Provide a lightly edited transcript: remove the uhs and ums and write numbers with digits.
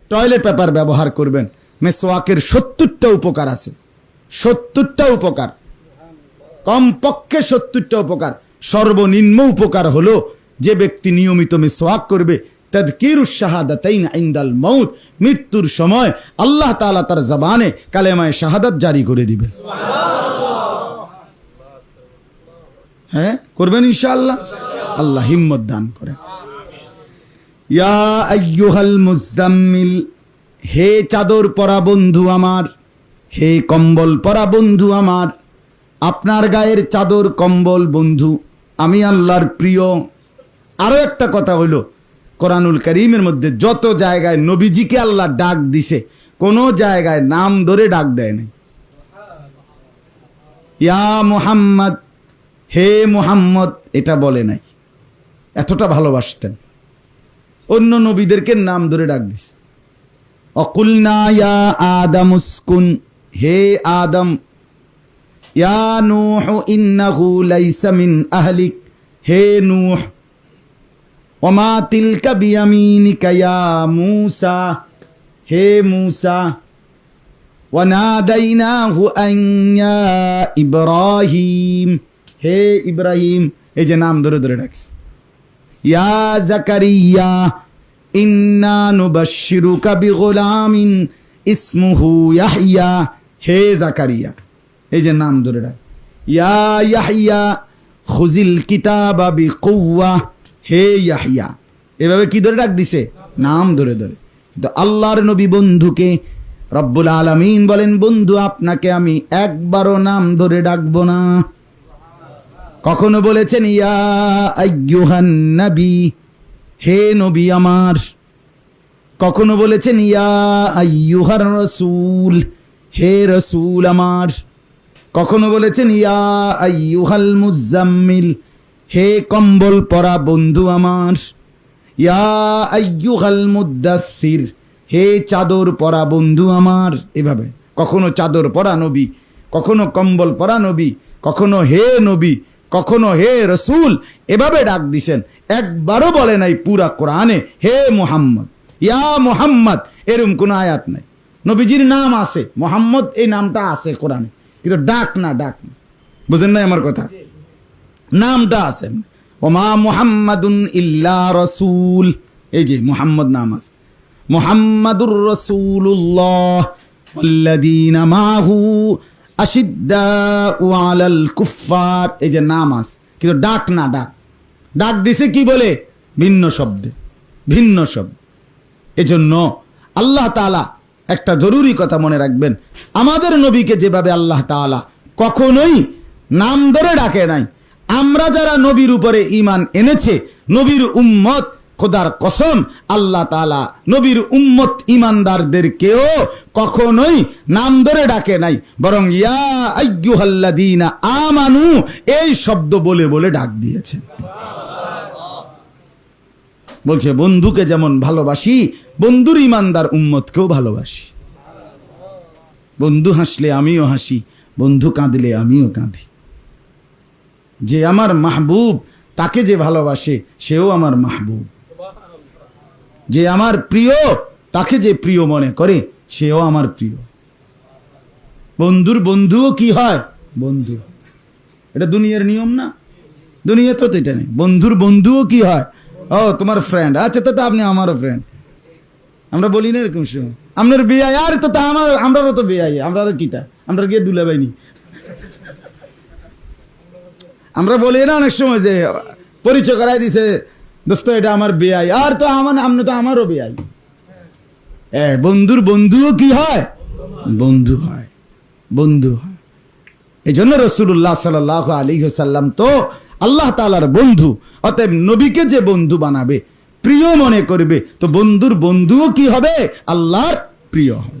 Toilet paper ব্যবহার করবেন। মেসওয়াকের 70টা উপকার আছে, 70টা উপকার, কমপক্ষে 70টা উপকার। সর্বনিম্ন উপকার হলো যে ব্যক্তি নিয়মিত মিসওয়াক করবে, তাযকিরুশ শাহাদাতাইন ইনদাল মাউত, মৃত্যুর সময় আল্লাহ তাআলা তার জবানে কালেমায়ে শাহাদাত জারি করে দিবেন। হ্যাঁ, করবেন ইনশাআল্লাহ। আল্লাহ হিম্মত দান করেন। ইয়া আইয়ুহাল মুজাম্মিল, হে চাদর পরা বন্ধু আমার, হে কম্বল পরা বন্ধু আমার, আপনার গায়ের চাদর কম্বল বন্ধু, আমি আল্লাহর প্রিয়। আরো একটা কথা হইল, কোরআনুল কারীমের মধ্যে যত জায়গায় নবীজিকে আল্লাহ ডাক দিছে, কোন জায়গায় নাম ধরে ডাক দেয় নাই। ইয়া মুহাম্মদ, হে মুহাম্মদ, এটা বলে নাই। এতটা ভালোবাসতেন। অন্য নবীদেরকে নাম ধরে ডাক দিছে। অকুলনা ইয়া আদম উসকুন, হে আদম, ইয়া নূহ ইন্নাহু লাইসা মিন আহলিক, হে নূহ, ওমা তিলকা বিয়ামিনিকা ইয়া মূসা, হে মূসা, ওয়ানাদাইনাহু আন ইয়া ইব্রাহিম, হে ইব্রাহিম, এই যে নাম ধরে ধরে ডাকছে। ইয়া জাকারিয়া ইন্না নুবাশশিরুকা বিগুলামিন ইসমুহু ইয়াহইয়া, হে জাকারিয়া, এই যে নাম ধরে ডাক। ইয়া ইয়াহইয়া খুযিল কিতাবা বিকুওয়া, হে ইয়াহইয়া, এভাবে কি ধরে ডাক দিছে? নাম ধরে ধরে। তো আল্লাহর নবী বন্ধুকে রব্বুল আলামিন বলেন, বন্ধু আপনাকে আমি একবারও নাম ধরে ডাকবো না। কখনো বলেছেন ইয়া আইয়ুহান নবী, হে নবী আমার। কখনো বলেছেন ইয়া আইয়ুহার রাসূল, হে রাসূল আমার। কখনো বলেছেন ইয়া আইয়ুহাল মুজাম্মিল, হে কম্বল পরা বন্ধু আমার। ইয়া আইয়ুহাল মুদ্দাসসির, হে চাদর পরা বন্ধু আমার। এভাবে কখনো চাদর পরা নবী, কখনো কম্বল পরা নবী, কখনো হে নবী, কখনো হে রসুল, এভাবে ডাক দিছেন। একবারও বলে নাই পুরা কোরআনে হে মুহাম্মদ, ইয়া মুহাম্মদ, এরকম কোনো আয়াত নাই। নবীজির নাম আছে, মুহাম্মদ এই নামটা আছে কোরআনে, কিন্তু ডাক না, ডাক না। বুঝেন নাই আমার কথা? নামটা আছে। ওমা মুহাম্মাদুন ইল্লা রাসূল, এই যে মুহাম্মদ নাম আছে। মুহাম্মাদুর রাসূলুল্লাহ ওয়াল্লাযীনা মাহু আশিদ্দাউ আলাল কুফফার, এই যে নাম আছে, কিন্তু ডাক না। ডাক দিছে কি বলে? ভিন্ন শব্দে, ভিন্ন শব্দ। এজন্য আল্লাহ তাআলা একটা জরুরি কথা মনে রাখবেন, আমাদের নবীকে যেভাবে আল্লাহ তাআলা কখনোই নাম ধরে ডাকে নাই। আমরা যারা নবীর উপরে ঈমান এনেছে, নবীর উম্মত, খোদার কসম আল্লাহ তাআলা নবীর উম্মত ঈমানদারদেরকেও কখনোই নাম ধরে ডাকে নাই, বরং ইয়া আইয়ুহাল্লাযীনা আমানু এই শব্দ বলে বলে ডাক দিয়েছেন। বলছে বন্ধুকে যেমন ভালোবাসি, বন্ধুর ঈমানদার উম্মতকেও ভালোবাসি। বন্ধু হাসলে আমিও হাসি, বন্ধু কাঁদলে আমিও কাঁদি। যে আমার মাহবুব, তাকে যে ভালোবাসে সেও আমার মাহবুব। যে আমার প্রিয়, তাকে যে প্রিয় মনে করে সেও আমার প্রিয়। বন্ধুর বন্ধুও কি হয়? বন্ধু। এটা দুনিয়ার নিয়ম না? দুনিয়া তো এটা নেই। বন্ধুর বন্ধুও কি হয়? ও তোমার ফ্রেন্ড, আচ্ছা তো আপনি আমারও ফ্রেন্ড। আমরা বলি না এরকম সময়, আপনার বিয়ে আর তো তা আমার, আমরাও তো বিয়ে, আমরা কিতা, আমরা গিয়ে দুলাবাইনি। আমরা বলি না অনেক সময় যে পরিচয় করাই দিছে, দোস্ত এটা আমার বেয়াই, আর তো আমার, আপনি তো আমারও বেয়াই। বন্ধুর বন্ধুও কি হয়? বন্ধু হয়, বন্ধু হয়। এই জন্য রাসূলুল্লাহ সাল্লাল্লাহু আলাইহি ওয়াসাল্লাম তো আল্লাহ তাআলার বন্ধু। অতএব নবীকে যে বন্ধু বানাবে, প্রিয় মনে করবে, তো বন্ধুর বন্ধুও কি হবে? আল্লাহর প্রিয় হবে।